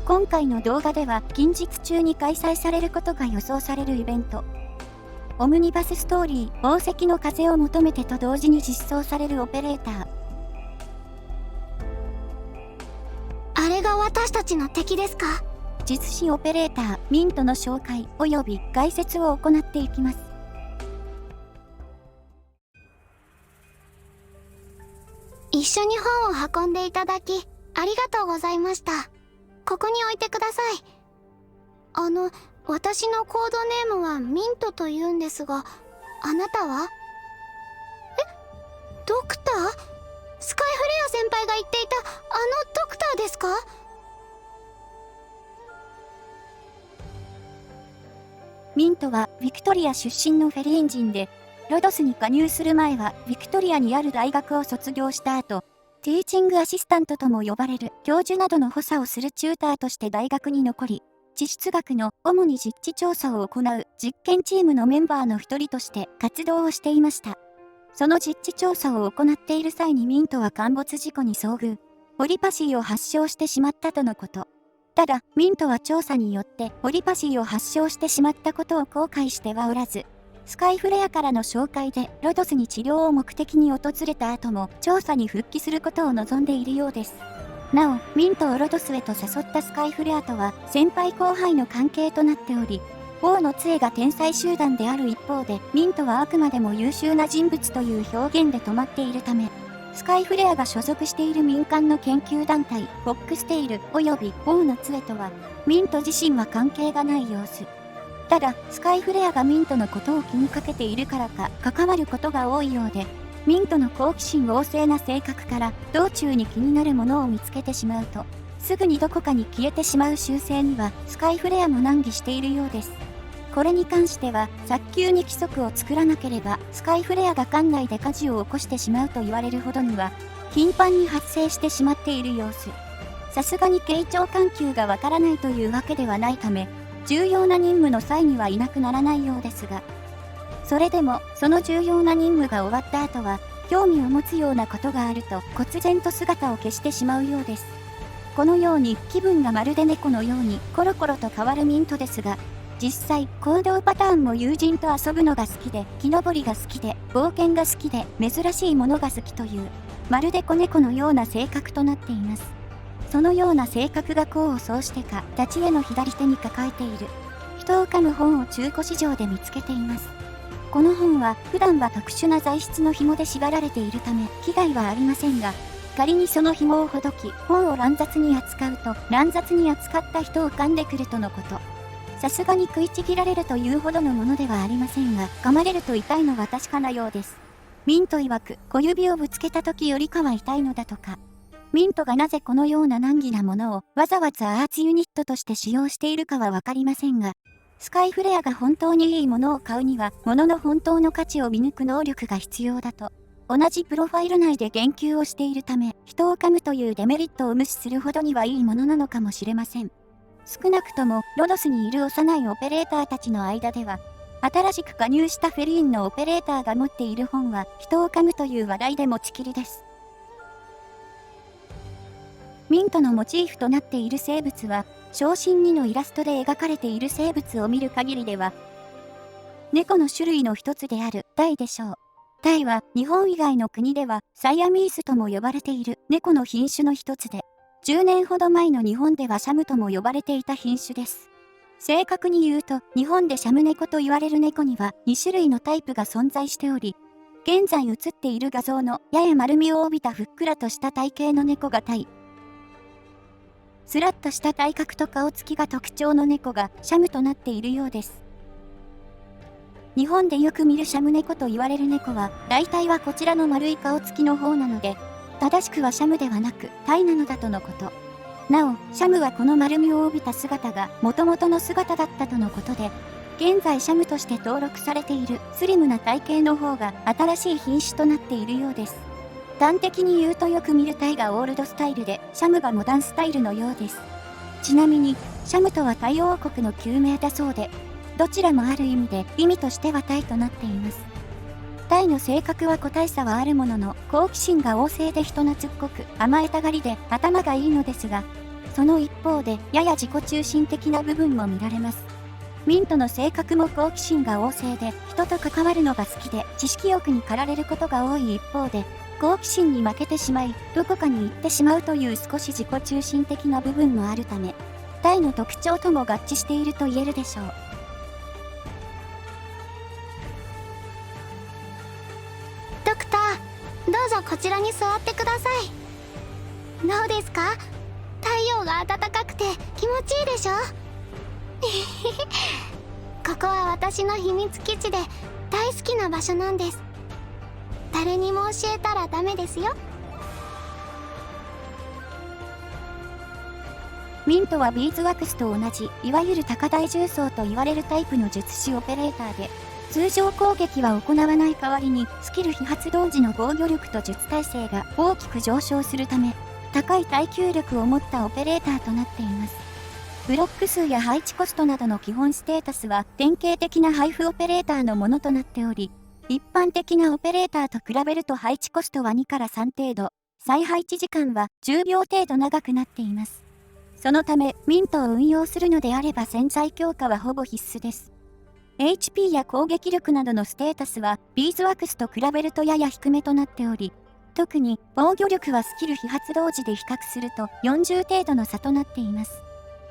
今回の動画では近日中に開催されることが予想されるイベント、オムニバスストーリー宝石の風を求めてと同時に実装されるオペレーター。あれが私たちの敵ですか？実施オペレーターミントの紹介及び解説を行っていきます。一緒に本を運んでいただきありがとうございました。ここに置いてください。私のコードネームはミントと言うんですが、あなたは？ドクター？スカイフレア先輩が言っていたドクターですか？ミントはヴィクトリア出身のフェリーン人で、ロドスに加入する前はヴィクトリアにある大学を卒業した後、ティーチングアシスタントとも呼ばれる教授などの補佐をするチューターとして大学に残り、地質学の主に実地調査を行う実験チームのメンバーの一人として活動をしていました。その実地調査を行っている際にミントは陥没事故に遭遇、ポリパシーを発症してしまったとのこと。ただ、ミントは調査によってポリパシーを発症してしまったことを後悔してはおらず、スカイフレアからの紹介でロドスに治療を目的に訪れた後も調査に復帰することを望んでいるようです。なお、ミントをロドスへと誘ったスカイフレアとは先輩後輩の関係となっており、王の杖が天才集団である一方で、ミントはあくまでも優秀な人物という表現で止まっているため、スカイフレアが所属している民間の研究団体、フォックステイル及び王の杖とは、ミント自身は関係がない様子。ただ、スカイフレアがミントのことを気にかけているからか関わることが多いようで、ミントの好奇心旺盛な性格から道中に気になるものを見つけてしまうと、すぐにどこかに消えてしまう習性にはスカイフレアも難儀しているようです。これに関しては、早急に規則を作らなければ、スカイフレアが艦内で火事を起こしてしまうと言われるほどには、頻繁に発生してしまっている様子。さすがに慶長緩急がわからないというわけではないため、重要な任務の際にはいなくならないようですが、それでも、その重要な任務が終わった後は、興味を持つようなことがあると、忽然と姿を消してしまうようです。このように、気分がまるで猫のように、コロコロと変わるミントですが、実際、行動パターンも友人と遊ぶのが好きで、木登りが好きで、冒険が好きで、珍しいものが好きという、まるで子猫のような性格となっています。そのような性格が功を奏してか、立ち絵の左手に抱えている、人を噛む本を中古市場で見つけています。この本は、普段は特殊な材質の紐で縛られているため、危害はありませんが、仮にその紐をほどき、本を乱雑に扱うと、乱雑に扱った人を噛んでくるとのこと。さすがに食いちぎられるというほどのものではありませんが、噛まれると痛いのは確かなようです。ミント曰く、小指をぶつけた時よりかは痛いのだとか。ミントがなぜこのような難儀なものをわざわざアーツユニットとして使用しているかはわかりませんが、スカイフレアが本当にいいものを買うには、物の本当の価値を見抜く能力が必要だと。同じプロファイル内で言及をしているため、人を噛むというデメリットを無視するほどにはいいものなのかもしれません。少なくとも、ロドスにいる幼いオペレーターたちの間では、新しく加入したフェリーンのオペレーターが持っている本は、人を噛むという話題で持ちきりです。ミントのモチーフとなっている生物は、小心2のイラストで描かれている生物を見る限りでは、猫の種類の一つであるタイでしょう。タイは日本以外の国ではサイアミースとも呼ばれている猫の品種の一つで、10年ほど前の日本ではシャムとも呼ばれていた品種です。正確に言うと、日本でシャム猫と言われる猫には2種類のタイプが存在しており、現在写っている画像のやや丸みを帯びたふっくらとした体型の猫がタイ。スラッとした体格と顔つきが特徴の猫がシャムとなっているようです。日本でよく見るシャム猫と言われる猫は、大体はこちらの丸い顔つきの方なので、正しくはシャムではなくタイなのだとのこと。なお、シャムはこの丸みを帯びた姿が元々の姿だったとのことで、現在シャムとして登録されているスリムな体型の方が新しい品種となっているようです。端的に言うとよく見るタイがオールドスタイルで、シャムがモダンスタイルのようです。ちなみに、シャムとはタイ王国の旧名だそうで、どちらもある意味で意味としてはタイとなっています。タイの性格は個体差はあるものの、好奇心が旺盛で人懐っこく甘えたがりで頭がいいのですが、その一方でやや自己中心的な部分も見られます。ミントの性格も好奇心が旺盛で、人と関わるのが好きで、知識欲に駆られることが多い一方で、好奇心に負けてしまい、どこかに行ってしまうという少し自己中心的な部分もあるため、大の特徴とも合致していると言えるでしょう。ドクター、どうぞこちらに座ってください。どうですか？太陽が暖かくて気持ちいいでしょ？ここは私の秘密基地で大好きな場所なんです。誰にも教えたらダメですよ。ミントはビーズワックスと同じ、いわゆる高台重装と言われるタイプの術師オペレーターで、通常攻撃は行わない代わりに、スキル非発動時の防御力と術耐性が大きく上昇するため、高い耐久力を持ったオペレーターとなっています。ブロック数や配置コストなどの基本ステータスは典型的な配布オペレーターのものとなっており、一般的なオペレーターと比べると配置コストは2から3程度、再配置時間は10秒程度長くなっています。そのため、ミントを運用するのであれば潜在強化はほぼ必須です。HP や攻撃力などのステータスはビーズワックスと比べるとやや低めとなっており、特に防御力はスキル非発動時で比較すると40程度の差となっています。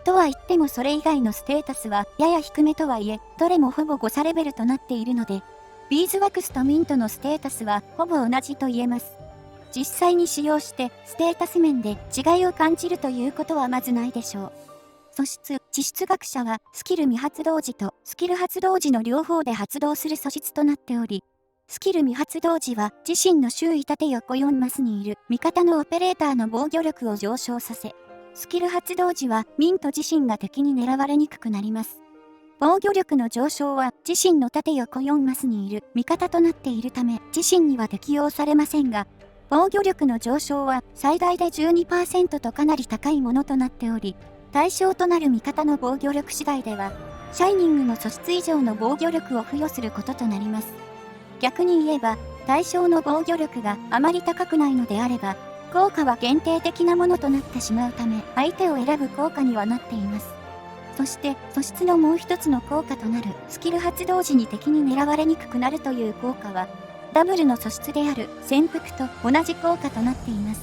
とは言ってもそれ以外のステータスはやや低めとはいえ、どれもほぼ誤差レベルとなっているので、ビーズワックスとミントのステータスはほぼ同じと言えます。実際に使用してステータス面で違いを感じるということはまずないでしょう。地質学者はスキル未発動時とスキル発動時の両方で発動する素質となっており、スキル未発動時は自身の周囲縦横4マスにいる味方のオペレーターの防御力を上昇させ、スキル発動時はミント自身が敵に狙われにくくなります。防御力の上昇は自身の縦横4マスにいる味方となっているため自身には適用されませんが、防御力の上昇は最大で 12% とかなり高いものとなっており、対象となる味方の防御力次第では、シャイニングの素質以上の防御力を付与することとなります。逆に言えば、対象の防御力があまり高くないのであれば、効果は限定的なものとなってしまうため、相手を選ぶ効果にはなっています。そして、素質のもう一つの効果となる、スキル発動時に敵に狙われにくくなるという効果は、ダブルの素質である潜伏と同じ効果となっています。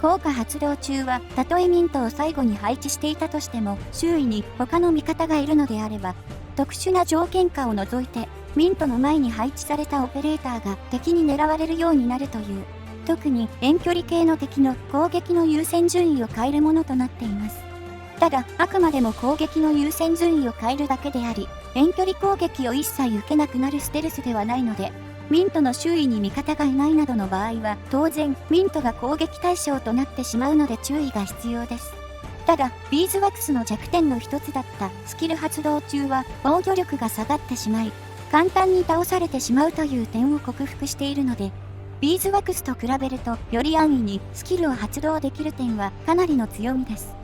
効果発動中は、たとえミントを最後に配置していたとしても、周囲に他の味方がいるのであれば、特殊な条件下を除いて、ミントの前に配置されたオペレーターが敵に狙われるようになるという、特に遠距離系の敵の攻撃の優先順位を変えるものとなっています。ただ、あくまでも攻撃の優先順位を変えるだけであり、遠距離攻撃を一切受けなくなるステルスではないので、ミントの周囲に味方がいないなどの場合は、当然、ミントが攻撃対象となってしまうので注意が必要です。ただ、ビーズワックスの弱点の一つだったスキル発動中は防御力が下がってしまい、簡単に倒されてしまうという点を克服しているので、ビーズワックスと比べるとより安易にスキルを発動できる点はかなりの強みです。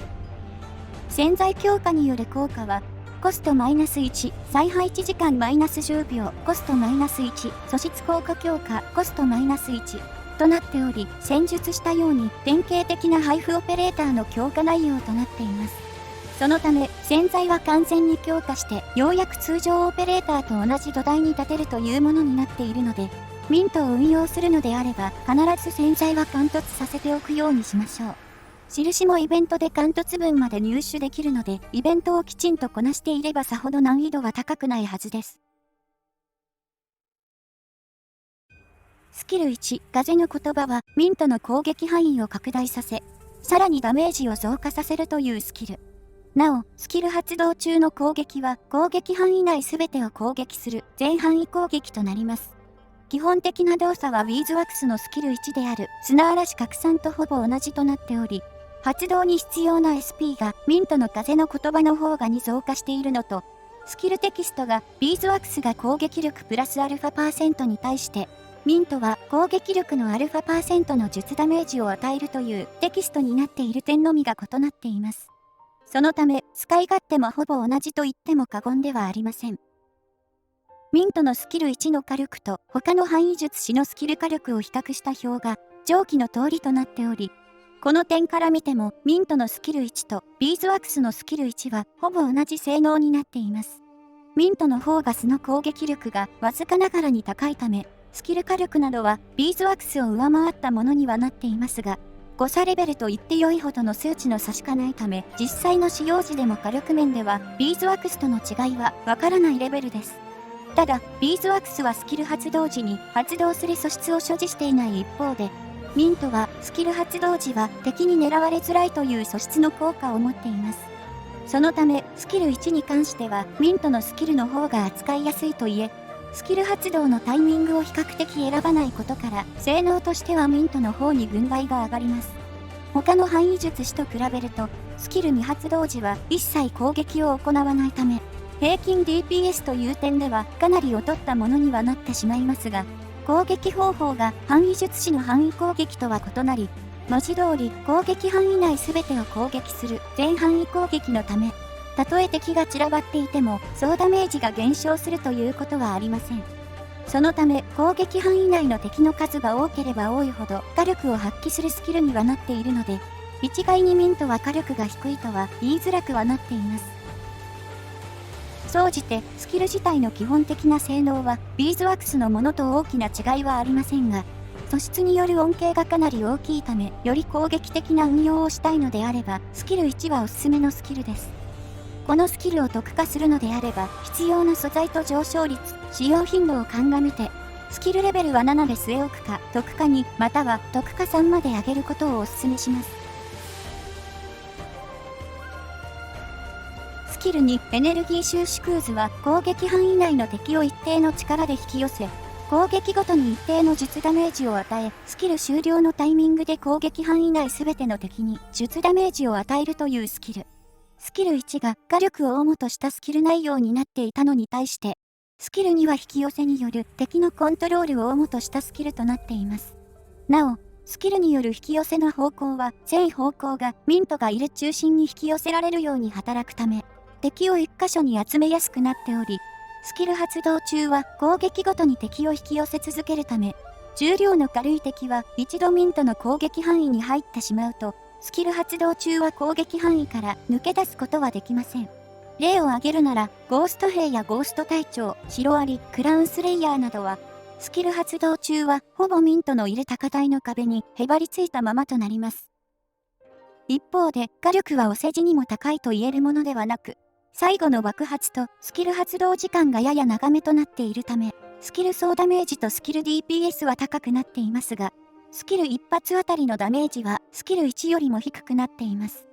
潜在強化による効果は、コストマイナス1、再配置時間マイナス10秒、コストマイナス1、素質効果強化、コストマイナス1となっており、戦術したように典型的な配布オペレーターの強化内容となっています。そのため、潜在は完全に強化して、ようやく通常オペレーターと同じ土台に立てるというものになっているので、ミントを運用するのであれば、必ず潜在は貫突させておくようにしましょう。印もイベントで貫突分まで入手できるので、イベントをきちんとこなしていればさほど難易度は高くないはずです。スキル1、風の言葉は、ミントの攻撃範囲を拡大させ、さらにダメージを増加させるというスキル。なお、スキル発動中の攻撃は、攻撃範囲内すべてを攻撃する全範囲攻撃となります。基本的な動作はウィーズワックスのスキル1である砂嵐拡散とほぼ同じとなっており、発動に必要な SP がミントの風の言葉の方がに増加しているのと、スキルテキストがビーズワックスが攻撃力プラスアルファ%に対して、ミントは攻撃力のアルファ%の術ダメージを与えるというテキストになっている点のみが異なっています。そのため、使い勝手もほぼ同じと言っても過言ではありません。ミントのスキル1の火力と他の範囲術師のスキル火力を比較した表が上記の通りとなっており、この点から見ても、ミントのスキル1とビーズワックスのスキル1はほぼ同じ性能になっています。ミントの方が素の攻撃力がわずかながらに高いため、スキル火力などはビーズワックスを上回ったものにはなっていますが、誤差レベルと言って良いほどの数値の差しかないため、実際の使用時でも火力面ではビーズワックスとの違いはわからないレベルです。ただ、ビーズワックスはスキル発動時に発動する素質を所持していない一方で、ミントはスキル発動時は敵に狙われづらいという素質の効果を持っています。そのため、スキル1に関してはミントのスキルの方が扱いやすいといえ、スキル発動のタイミングを比較的選ばないことから、性能としてはミントの方に軍配が上がります。他の範囲術師と比べると、スキル2発動時は一切攻撃を行わないため、平均 DPS という点ではかなり劣ったものにはなってしまいますが、攻撃方法が範囲術師の範囲攻撃とは異なり、文字通り攻撃範囲内全てを攻撃する全範囲攻撃のため、たとえ敵が散らばっていても総ダメージが減少するということはありません。そのため攻撃範囲内の敵の数が多ければ多いほど火力を発揮するスキルにはなっているので、一概にミントは火力が低いとは言いづらくはなっています。総じてスキル自体の基本的な性能はビーズワックスのものと大きな違いはありませんが、素質による恩恵がかなり大きいため、より攻撃的な運用をしたいのであれば、スキル1はおすすめのスキルです。このスキルを特化するのであれば、必要な素材と上昇率、使用頻度を鑑みて、スキルレベルは7で据え置くか、特化2、または特化3まで上げることをお勧めします。スキル2、エネルギー収縮渦は攻撃範囲内の敵を一定の力で引き寄せ、攻撃ごとに一定の術ダメージを与え、スキル終了のタイミングで攻撃範囲内すべての敵に術ダメージを与えるというスキル。スキル1が火力を主としたスキル内容になっていたのに対して、スキル2は引き寄せによる敵のコントロールを主としたスキルとなっています。なお、スキルによる引き寄せの方向は全方向がミントがいる中心に引き寄せられるように働くため、敵を一箇所に集めやすくなっており、スキル発動中は攻撃ごとに敵を引き寄せ続けるため、重量の軽い敵は一度ミントの攻撃範囲に入ってしまうと、スキル発動中は攻撃範囲から抜け出すことはできません。例を挙げるなら、ゴースト兵やゴースト隊長、シロアリ、クラウンスレイヤーなどは、スキル発動中はほぼミントのいる高台の壁にへばりついたままとなります。一方で、火力はお世辞にも高いと言えるものではなく、最後の爆発とスキル発動時間がやや長めとなっているため、スキル総ダメージとスキル DPS は高くなっていますが、スキル1発あたりのダメージはスキル1よりも低くなっています。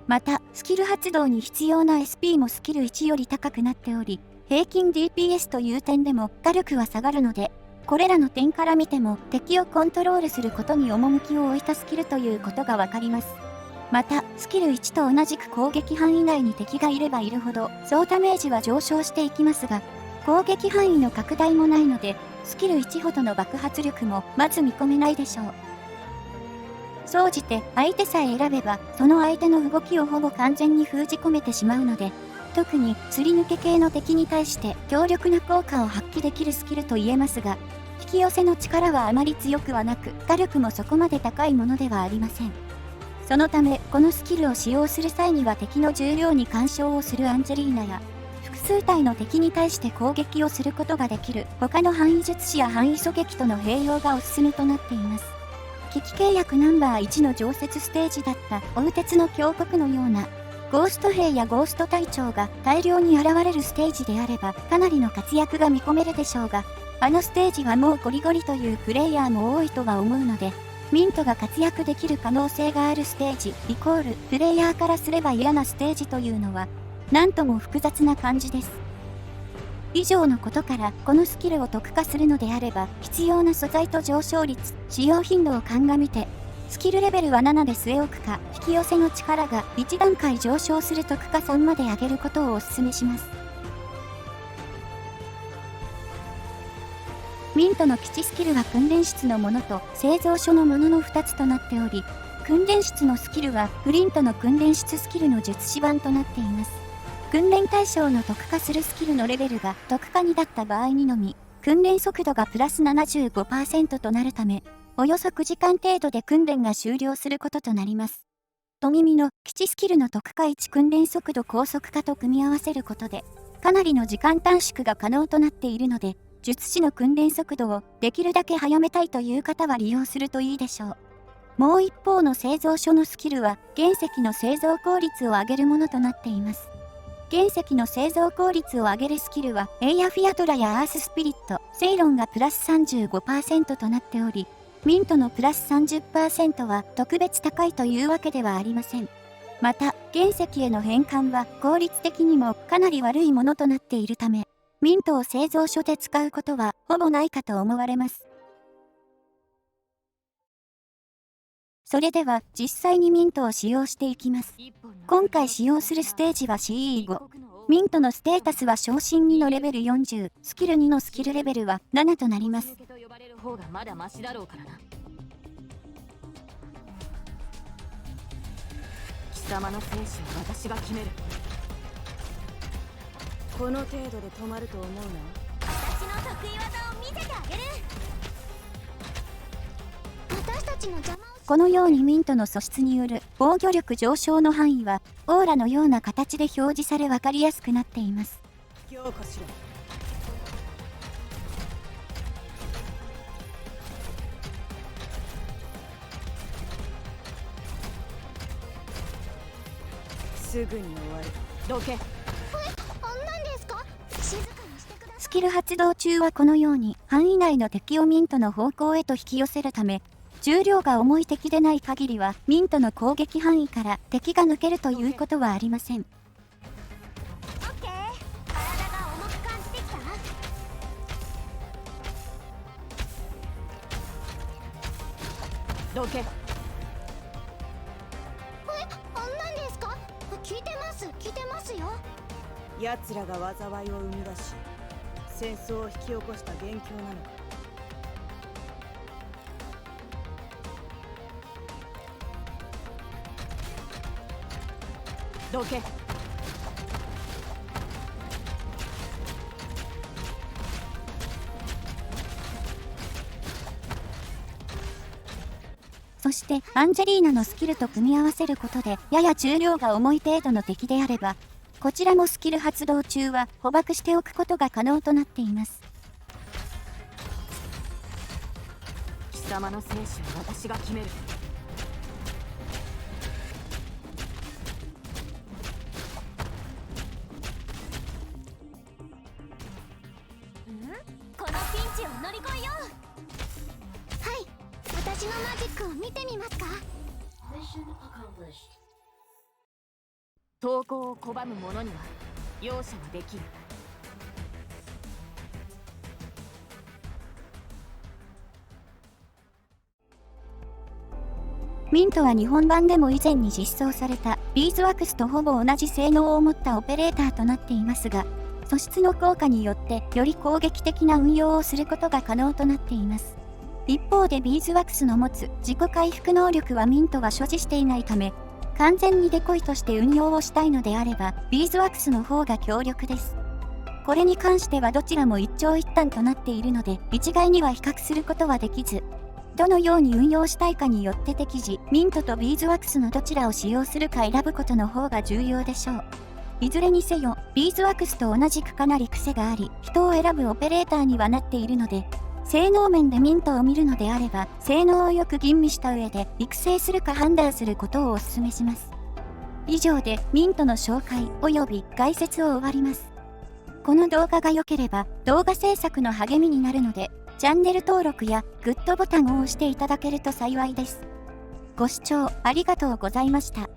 また、スキル発動に必要な SP もスキル1より高くなっており、平均 DPS という点でも火力は下がるので、これらの点から見ても敵をコントロールすることに趣を置いたスキルということがわかります。また、スキル1と同じく攻撃範囲内に敵がいればいるほど、総ダメージは上昇していきますが、攻撃範囲の拡大もないので、スキル1ほどの爆発力もまず見込めないでしょう。総じて相手さえ選べば、その相手の動きをほぼ完全に封じ込めてしまうので、特にすり抜け系の敵に対して強力な効果を発揮できるスキルと言えますが、引き寄せの力はあまり強くはなく、火力もそこまで高いものではありません。そのため、このスキルを使用する際には敵の重量に干渉をするアンジェリーナや、複数体の敵に対して攻撃をすることができる他の範囲術師や範囲狙撃との併用がおすすめとなっています。危機契約ナンバー1の常設ステージだったオウテツの峡谷のような、ゴースト兵やゴースト隊長が大量に現れるステージであればかなりの活躍が見込めるでしょうが、あのステージはもうゴリゴリというプレイヤーも多いとは思うので、ミントが活躍できる可能性があるステージイコールプレイヤーからすれば嫌なステージというのはなんとも複雑な感じです。以上のことからこのスキルを特化するのであれば必要な素材と上昇率、使用頻度を鑑みてスキルレベルは7で据え置くか、引き寄せの力が1段階上昇する特化3まで上げることをお勧めします。ミントの基地スキルは訓練室のものと製造所のものの2つとなっており、訓練室のスキルはフリントの訓練室スキルの術師版となっています。訓練対象の特化するスキルのレベルが特化2だった場合にのみ、訓練速度がプラス 75% となるため、およそ9時間程度で訓練が終了することとなります。と耳の基地スキルの特化1訓練速度高速化と組み合わせることで、かなりの時間短縮が可能となっているので、術師の訓練速度をできるだけ早めたいという方は利用するといいでしょう。もう一方の製造所のスキルは原石の製造効率を上げるものとなっています。原石の製造効率を上げるスキルはエイヤフィアトラやアーススピリット、セイロンがプラス 35% となっており、ミントのプラス 30% は特別高いというわけではありません。また、原石への変換は効率的にもかなり悪いものとなっているため、ミントを製造所で使うことはほぼないかと思われます。それでは実際にミントを使用していきます。今回使用するステージは CE5。ミントのステータスは昇進2のレベル40、スキル2のスキルレベルは7となります。貴様の生死は私が決める。この程度で止まると思うな。私の得意技を見せてあげる。私たちの邪魔をこのようにミントの素質による防御力上昇の範囲はオーラのような形で表示され分かりやすくなっています。強化しろ。すぐに終わる。どけ。何ですか？静かにしてください。スキル発動中はこのように範囲内の敵をミントの方向へと引き寄せるため、重量が重い敵でない限りはミントの攻撃範囲から敵が抜けるということはありません。オッケー。体が重く感じてきた？どけ。何ですか？聞いてますよ。奴らが災いを生み出し、戦争を引き起こした元凶なのか。どけ。そしてアンジェリーナのスキルと組み合わせることでやや重量が重い程度の敵であれば、こちらもスキル発動中は捕獲しておくことが可能となっています。貴様の生死は私が決める。このピンチを乗り越えよう。はい、私のマジックを見てみますか？投稿を拒む者には容赦はできん。ミントは日本版でも以前に実装されたビーズワックスとほぼ同じ性能を持ったオペレーターとなっていますが、素質の効果によってより攻撃的な運用をすることが可能となっています。一方でビーズワックスの持つ自己回復能力はミントが所持していないため、完全にデコイとして運用をしたいのであればビーズワックスの方が強力です。これに関してはどちらも一長一短となっているので一概には比較することはできず、どのように運用したいかによって適時ミントとビーズワックスのどちらを使用するか選ぶことの方が重要でしょう。いずれにせよビーズワックスと同じくかなり癖があり人を選ぶオペレーターにはなっているので、性能面でミントを見るのであれば性能をよく吟味した上で育成するか判断することをお勧めします。以上でミントの紹介及び解説を終わります。この動画が良ければ動画制作の励みになるのでチャンネル登録やグッドボタンを押していただけると幸いです。ご視聴ありがとうございました。